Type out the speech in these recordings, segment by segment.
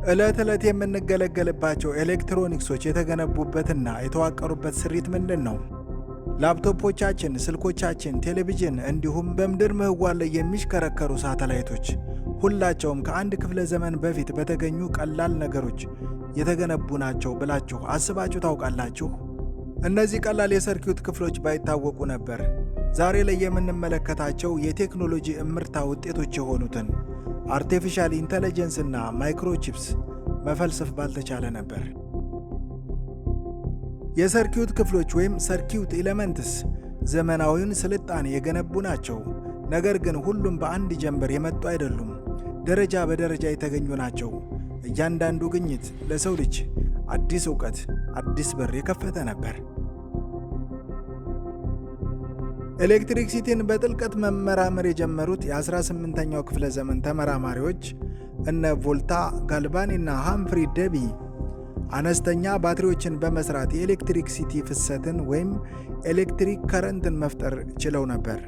ዕለት ዕለት የምንገለገልባቸው ኤሌክትሮኒክሶች የተገነቡበትና የተዋቀሩበት ስሪት ምንድን ነው? ላፕቶፖቻችን፣ ስልኮቻችን፣ ቴሌቪዥን እንዲሁም በምድር ምህዋር ላይ የሚሽከረከሩ ሳተላይቶች ሁላቸውም ከአንድ ክፍለ ዘመን በፊት በተገኙ ቀላል ነገሮች የተገነቡ ናቸው ብላችሁ አስባችሁ ታውቃላችሁ? እነዚህ ቀላል የሰርኪዩት ክፍሎች ባይታወቁ ነበር ዛሬ ላይ የምንመለከታቸው የቴክኖሎጂ እምርታ ውጤቶች የሆኑትን አርቲፊሻል ኢንተለጀንስ እና ማይክሮቺፕስ መፈልሰፍ ባልተቻለ ነበር። የሰርኪዩት ክፍሎች ወይም ሰርኪዩት ኤሌመንትስ ዘመናዊውን ስልጣኔ የገነቡ ናቸው። ነገር ግን ሁሉም በአንድ ጀንበር የመጡ አይደሉም። ደረጃ በደረጃ የተገኙ ናቸው። እያንዳንዱ ግኝት ለሰው ልጅ አዲስ ዕውቀት፣ አዲስ በር የከፈተ ነበር። ኤሌክትሪክሲቲን በጥልቀት መመራመር የጀመሩት የ18ኛው ክፍለ ዘመን ተመራማሪዎች እነ ቮልታ፣ ጋልቫኒ እና ሃምፍሪ ደቢ አነስተኛ ባትሪዎችን በመስራት የኤሌክትሪክሲቲ ፍሰትን ወይም ኤሌክትሪክ ከረንትን መፍጠር ችለው ነበር።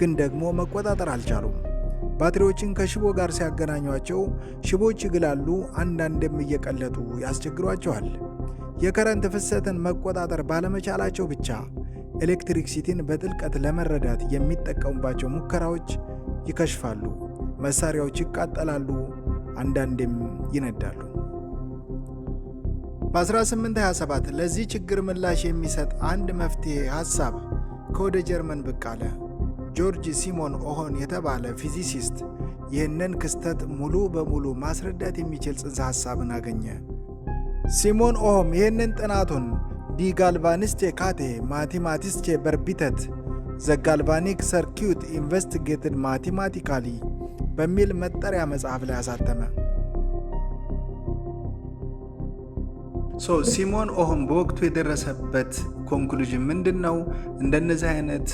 ግን ደግሞ መቆጣጠር አልቻሉም። ባትሪዎችን ከሽቦ ጋር ሲያገናኟቸው ሽቦች ይግላሉ፣ አንዳንድም እየቀለጡ ያስቸግሯቸዋል። የከረንት ፍሰትን መቆጣጠር ባለመቻላቸው ብቻ ኤሌክትሪክሲቲን በጥልቀት ለመረዳት የሚጠቀሙባቸው ሙከራዎች ይከሽፋሉ። መሳሪያዎች ይቃጠላሉ፣ አንዳንዴም ይነዳሉ። በ1827 ለዚህ ችግር ምላሽ የሚሰጥ አንድ መፍትሔ ሐሳብ ከወደ ጀርመን ብቅ አለ። ጆርጅ ሲሞን ኦሆን የተባለ ፊዚሲስት ይህንን ክስተት ሙሉ በሙሉ ማስረዳት የሚችል ጽንሰ ሐሳብን አገኘ። ሲሞን ኦሆም ይህንን ጥናቱን ዲ ጋልቫኒስቼ ካቴ ማቴማቲስቼ በርቢተት ዘ ጋልቫኒክ ሰርኪዩት ኢንቨስቲጌትድ ማቴማቲካሊ በሚል መጠሪያ መጽሐፍ ላይ አሳተመ። ሲሞን ኦሆም በወቅቱ የደረሰበት ኮንክሉዥን ምንድን ነው? እንደነዚህ አይነት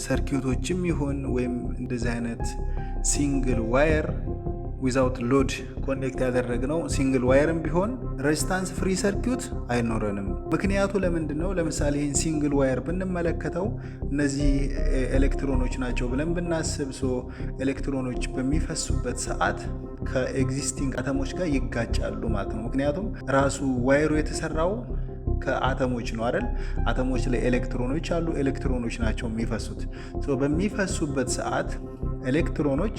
ሰርኪዩቶችም ይሁን ወይም እንደዚህ አይነት ሲንግል ዋየር ዊዛውት ሎድ ኮኔክት ያደረግነው ሲንግል ዋየርም ቢሆን ሬዚስታንስ ፍሪ ሰርኪዩት አይኖረንም። ምክንያቱ ለምንድን ነው? ለምሳሌ ይህን ሲንግል ዋየር ብንመለከተው እነዚህ ኤሌክትሮኖች ናቸው ብለን ብናስብ ኤሌክትሮኖች በሚፈሱበት ሰዓት ከኤግዚስቲንግ አተሞች ጋር ይጋጫሉ ማለት ነው። ምክንያቱም ራሱ ዋየሩ የተሰራው ከአተሞች ነው አይደል? አተሞች ላይ ኤሌክትሮኖች አሉ። ኤሌክትሮኖች ናቸው የሚፈሱት። በሚፈሱበት ሰዓት ኤሌክትሮኖች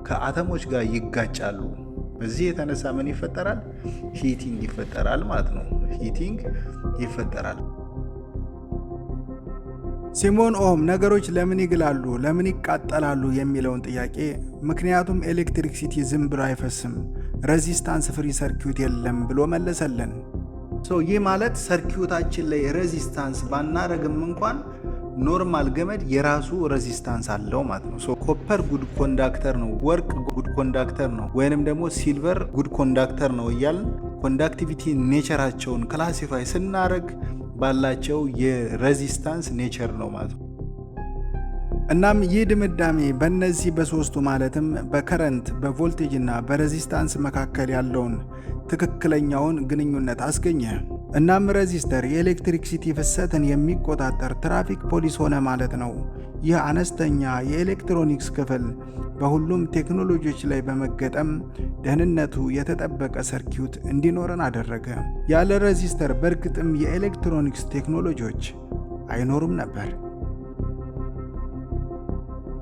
ከአተሞች ጋር ይጋጫሉ። በዚህ የተነሳ ምን ይፈጠራል? ሂቲንግ ይፈጠራል ማለት ነው። ሂቲንግ ይፈጠራል። ሲሞን ኦሆም ነገሮች ለምን ይግላሉ፣ ለምን ይቃጠላሉ የሚለውን ጥያቄ ምክንያቱም ኤሌክትሪክሲቲ ዝም ብሎ አይፈስም፣ ሬዚስታንስ ፍሪ ሰርኪዩት የለም ብሎ መለሰልን። ይህ ማለት ሰርኪዩታችን ላይ ሬዚስታንስ ባናረግም እንኳን ኖርማል ገመድ የራሱ ሬዚስታንስ አለው ማለት ነው። ኮፐር ጉድ ኮንዳክተር ነው፣ ወርቅ ጉድ ኮንዳክተር ነው፣ ወይንም ደግሞ ሲልቨር ጉድ ኮንዳክተር ነው እያልን ኮንዳክቲቪቲ ኔቸራቸውን ክላሲፋይ ስናረግ ባላቸው የሬዚስታንስ ኔቸር ነው ማለት ነው። እናም ይህ ድምዳሜ በእነዚህ በሶስቱ ማለትም በከረንት፣ በቮልቴጅ እና በሬዚስታንስ መካከል ያለውን ትክክለኛውን ግንኙነት አስገኘ። እናም ሬዚስተር የኤሌክትሪክሲቲ ፍሰትን የሚቆጣጠር ትራፊክ ፖሊስ ሆነ ማለት ነው። ይህ አነስተኛ የኤሌክትሮኒክስ ክፍል በሁሉም ቴክኖሎጂዎች ላይ በመገጠም ደህንነቱ የተጠበቀ ሰርኪዩት እንዲኖረን አደረገ። ያለ ሬዚስተር በእርግጥም የኤሌክትሮኒክስ ቴክኖሎጂዎች አይኖሩም ነበር።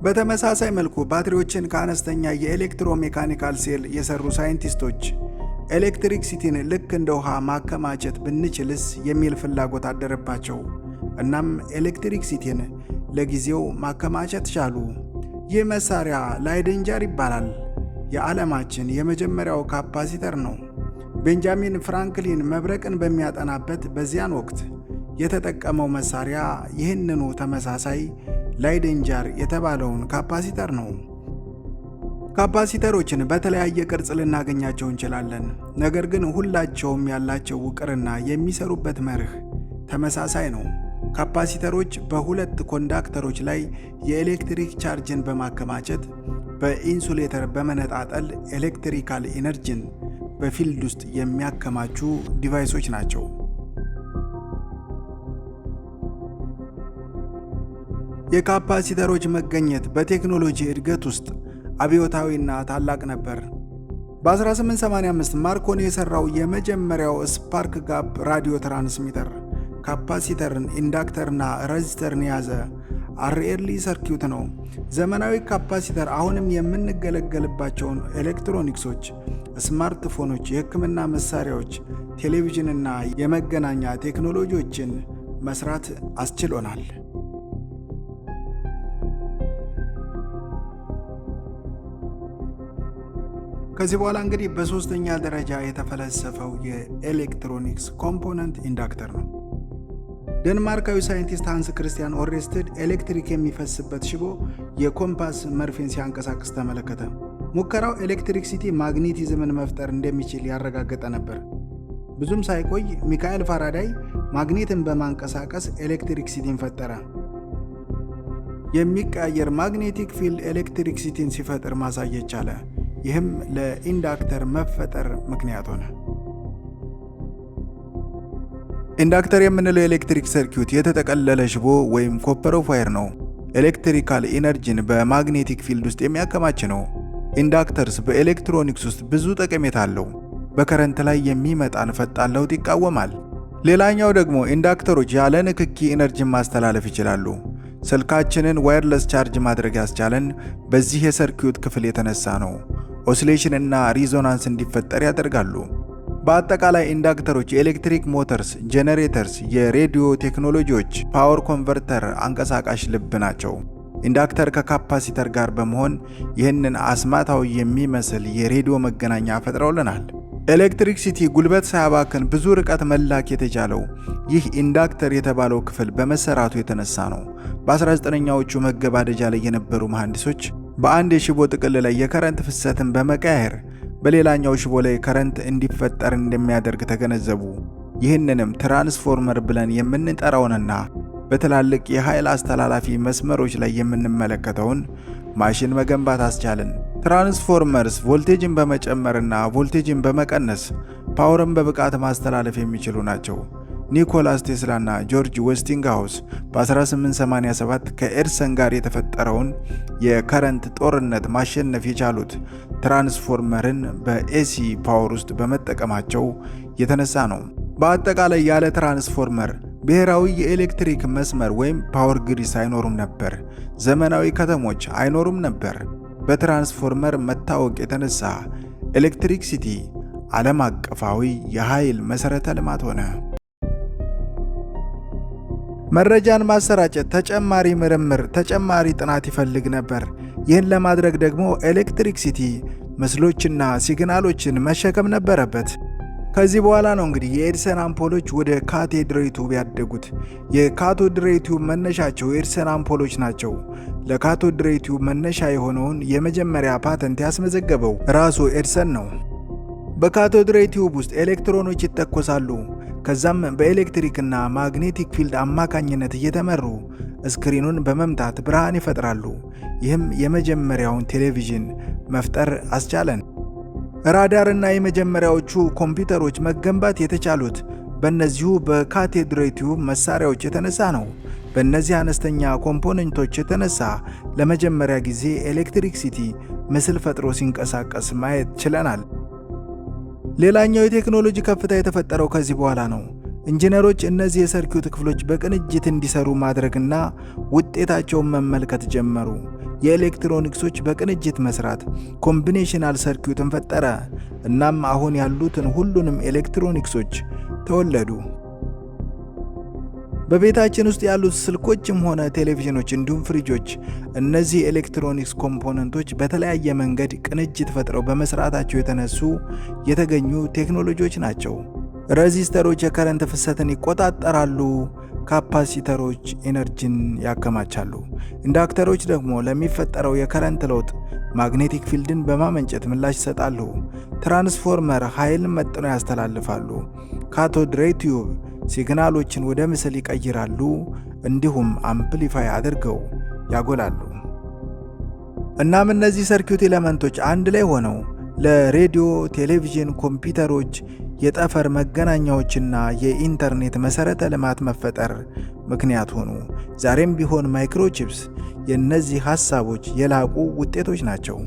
በተመሳሳይ መልኩ ባትሪዎችን ከአነስተኛ የኤሌክትሮሜካኒካል ሴል የሰሩ ሳይንቲስቶች ኤሌክትሪክሲቲን ልክ እንደ ውሃ ማከማቸት ብንችልስ የሚል ፍላጎት አደረባቸው። እናም ኤሌክትሪክሲቲን ለጊዜው ማከማቸት ቻሉ። ይህ መሳሪያ ላይደንጀር ይባላል። የዓለማችን የመጀመሪያው ካፓሲተር ነው። ቤንጃሚን ፍራንክሊን መብረቅን በሚያጠናበት በዚያን ወቅት የተጠቀመው መሳሪያ ይህንኑ ተመሳሳይ ላይደንጀር የተባለውን ካፓሲተር ነው። ካፓሲተሮችን በተለያየ ቅርጽ ልናገኛቸው እንችላለን። ነገር ግን ሁላቸውም ያላቸው ውቅርና የሚሰሩበት መርህ ተመሳሳይ ነው። ካፓሲተሮች በሁለት ኮንዳክተሮች ላይ የኤሌክትሪክ ቻርጅን በማከማቸት በኢንሱሌተር በመነጣጠል ኤሌክትሪካል ኢነርጂን በፊልድ ውስጥ የሚያከማቹ ዲቫይሶች ናቸው። የካፓሲተሮች መገኘት በቴክኖሎጂ እድገት ውስጥ አብዮታዊና ታላቅ ነበር። በ1885 ማርኮኒ የሰራው የመጀመሪያው ስፓርክ ጋፕ ራዲዮ ትራንስሚተር ካፓሲተርን፣ ኢንዳክተርና ሬዚስተርን የያዘ አርኤልኢ ሰርኪዩት ነው። ዘመናዊ ካፓሲተር አሁንም የምንገለገልባቸውን ኤሌክትሮኒክሶች፣ ስማርትፎኖች፣ የሕክምና መሳሪያዎች፣ ቴሌቪዥንና የመገናኛ ቴክኖሎጂዎችን መስራት አስችሎናል። ከዚህ በኋላ እንግዲህ በሶስተኛ ደረጃ የተፈለሰፈው የኤሌክትሮኒክስ ኮምፖነንት ኢንዳክተር ነው። ደንማርካዊ ሳይንቲስት ሃንስ ክርስቲያን ኦሬስትድ ኤሌክትሪክ የሚፈስበት ሽቦ የኮምፓስ መርፌን ሲያንቀሳቅስ ተመለከተ። ሙከራው ኤሌክትሪክሲቲ ማግኔቲዝምን መፍጠር እንደሚችል ያረጋገጠ ነበር። ብዙም ሳይቆይ ሚካኤል ፋራዳይ ማግኔትን በማንቀሳቀስ ኤሌክትሪክሲቲን ፈጠረ። የሚቀያየር ማግኔቲክ ፊልድ ኤሌክትሪክሲቲን ሲፈጥር ማሳየት ቻለ። ይህም ለኢንዳክተር መፈጠር ምክንያት ሆነ። ኢንዳክተር የምንለው የኤሌክትሪክ ሰርኪዩት የተጠቀለለ ሽቦ ወይም ኮፐር ኦፍ ዋየር ነው። ኤሌክትሪካል ኢነርጂን በማግኔቲክ ፊልድ ውስጥ የሚያከማች ነው። ኢንዳክተርስ በኤሌክትሮኒክስ ውስጥ ብዙ ጠቀሜታ አለው። በከረንት ላይ የሚመጣን ፈጣን ለውጥ ይቃወማል። ሌላኛው ደግሞ ኢንዳክተሮች ያለ ንክኪ ኢነርጂን ማስተላለፍ ይችላሉ። ስልካችንን ዋየርለስ ቻርጅ ማድረግ ያስቻለን በዚህ የሰርኪዩት ክፍል የተነሳ ነው። ኦሲሌሽን እና ሪዞናንስ እንዲፈጠር ያደርጋሉ። በአጠቃላይ ኢንዳክተሮች የኤሌክትሪክ ሞተርስ፣ ጄኔሬተርስ፣ የሬዲዮ ቴክኖሎጂዎች፣ ፓወር ኮንቨርተር አንቀሳቃሽ ልብ ናቸው። ኢንዳክተር ከካፓሲተር ጋር በመሆን ይህንን አስማታዊ የሚመስል የሬዲዮ መገናኛ ፈጥረውልናል። ኤሌክትሪክሲቲ ጉልበት ሳያባክን ብዙ ርቀት መላክ የተቻለው ይህ ኢንዳክተር የተባለው ክፍል በመሰራቱ የተነሳ ነው። በ19ኛዎቹ መገባደጃ ላይ የነበሩ መሐንዲሶች በአንድ የሽቦ ጥቅል ላይ የከረንት ፍሰትን በመቀየር በሌላኛው ሽቦ ላይ ከረንት እንዲፈጠር እንደሚያደርግ ተገነዘቡ። ይህንንም ትራንስፎርመር ብለን የምንጠራውንና በትላልቅ የኃይል አስተላላፊ መስመሮች ላይ የምንመለከተውን ማሽን መገንባት አስቻልን። ትራንስፎርመርስ ቮልቴጅን በመጨመርና ቮልቴጅን በመቀነስ ፓወርን በብቃት ማስተላለፍ የሚችሉ ናቸው። ኒኮላስ ቴስላና ጆርጅ ዌስቲንግሃውስ በ1887 ከኤድሰን ጋር የተፈጠረውን የከረንት ጦርነት ማሸነፍ የቻሉት ትራንስፎርመርን በኤሲ ፓወር ውስጥ በመጠቀማቸው የተነሳ ነው። በአጠቃላይ ያለ ትራንስፎርመር ብሔራዊ የኤሌክትሪክ መስመር ወይም ፓወር ግሪድ አይኖሩም ነበር። ዘመናዊ ከተሞች አይኖሩም ነበር። በትራንስፎርመር መታወቅ የተነሳ ኤሌክትሪክሲቲ ዓለም አቀፋዊ የኃይል መሠረተ ልማት ሆነ። መረጃን ማሰራጨት ተጨማሪ ምርምር፣ ተጨማሪ ጥናት ይፈልግ ነበር። ይህን ለማድረግ ደግሞ ኤሌክትሪክሲቲ ምስሎችና ሲግናሎችን መሸከም ነበረበት። ከዚህ በኋላ ነው እንግዲህ የኤድሰን አምፖሎች ወደ ካቶድ ቲዩብ ያደጉት። የካቶድ ቲዩብ መነሻቸው የኤድሰን አምፖሎች ናቸው። ለካቶድ ቲዩብ መነሻ የሆነውን የመጀመሪያ ፓተንት ያስመዘገበው ራሱ ኤድሰን ነው። በካቶድ ቲዩብ ውስጥ ኤሌክትሮኖች ይተኮሳሉ። ከዛም በኤሌክትሪክና ማግኔቲክ ፊልድ አማካኝነት እየተመሩ ስክሪኑን በመምታት ብርሃን ይፈጥራሉ። ይህም የመጀመሪያውን ቴሌቪዥን መፍጠር አስቻለን። ራዳርና የመጀመሪያዎቹ ኮምፒውተሮች መገንባት የተቻሉት በእነዚሁ በካቶድ ቲዩብ መሳሪያዎች የተነሳ ነው። በእነዚህ አነስተኛ ኮምፖነንቶች የተነሳ ለመጀመሪያ ጊዜ ኤሌክትሪክሲቲ ምስል ፈጥሮ ሲንቀሳቀስ ማየት ችለናል። ሌላኛው የቴክኖሎጂ ከፍታ የተፈጠረው ከዚህ በኋላ ነው። ኢንጂነሮች እነዚህ የሰርኪዩት ክፍሎች በቅንጅት እንዲሰሩ ማድረግና ውጤታቸውን መመልከት ጀመሩ። የኤሌክትሮኒክሶች በቅንጅት መስራት ኮምቢኔሽናል ሰርኪዩትን ፈጠረ። እናም አሁን ያሉትን ሁሉንም ኤሌክትሮኒክሶች ተወለዱ። በቤታችን ውስጥ ያሉት ስልኮችም ሆነ ቴሌቪዥኖች እንዲሁም ፍሪጆች እነዚህ ኤሌክትሮኒክስ ኮምፖነንቶች በተለያየ መንገድ ቅንጅት ፈጥረው በመስራታቸው የተነሱ የተገኙ ቴክኖሎጂዎች ናቸው። ሬዚስተሮች የከረንት ፍሰትን ይቆጣጠራሉ። ካፓሲተሮች ኤነርጂን ያከማቻሉ። ኢንዳክተሮች ደግሞ ለሚፈጠረው የከረንት ለውጥ ማግኔቲክ ፊልድን በማመንጨት ምላሽ ይሰጣሉ። ትራንስፎርመር ኃይልን መጥነው ያስተላልፋሉ። ካቶድ ቲዩብ ሲግናሎችን ወደ ምስል ይቀይራሉ፣ እንዲሁም አምፕሊፋይ አድርገው ያጎላሉ። እናም እነዚህ ሰርኪዩት ኤሌመንቶች አንድ ላይ ሆነው ለሬዲዮ፣ ቴሌቪዥን፣ ኮምፒውተሮች፣ የጠፈር መገናኛዎችና የኢንተርኔት መሠረተ ልማት መፈጠር ምክንያት ሆኑ። ዛሬም ቢሆን ማይክሮቺፕስ የእነዚህ ሐሳቦች የላቁ ውጤቶች ናቸው።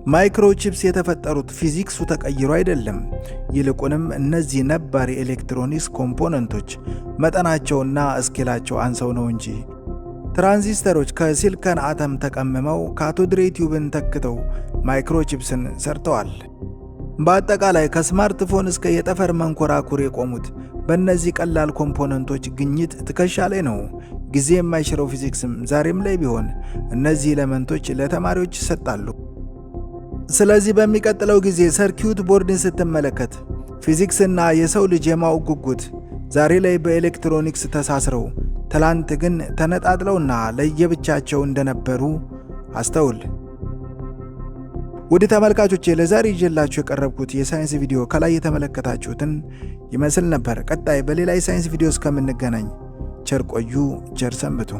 ማይክሮቺፕስ የተፈጠሩት ፊዚክሱ ተቀይሮ አይደለም። ይልቁንም እነዚህ ነባር የኤሌክትሮኒክስ ኮምፖነንቶች መጠናቸውና እስኬላቸው አንሰው ነው እንጂ። ትራንዚስተሮች ከሲሊከን አተም ተቀምመው ካቶድ ሬይ ቲዩብን ተክተው ማይክሮቺፕስን ሰርተዋል። በአጠቃላይ ከስማርትፎን እስከ የጠፈር መንኮራኩር የቆሙት በእነዚህ ቀላል ኮምፖነንቶች ግኝት ትከሻ ላይ ነው። ጊዜ የማይሽረው ፊዚክስም ዛሬም ላይ ቢሆን እነዚህ ኤሌመንቶች ለተማሪዎች ይሰጣሉ። ስለዚህ በሚቀጥለው ጊዜ ሰርኪዩት ቦርድን ስትመለከት ፊዚክስና የሰው ልጅ የማወቅ ጉጉት ዛሬ ላይ በኤሌክትሮኒክስ ተሳስረው ትላንት ግን ተነጣጥለውና ለየብቻቸው እንደነበሩ አስተውል። ውድ ተመልካቾቼ ለዛሬ ይዤላችሁ የቀረብኩት የሳይንስ ቪዲዮ ከላይ የተመለከታችሁትን ይመስል ነበር። ቀጣይ በሌላ የሳይንስ ቪዲዮ እስከምንገናኝ ቸር ቆዩ፣ ቸር ሰንብቱ።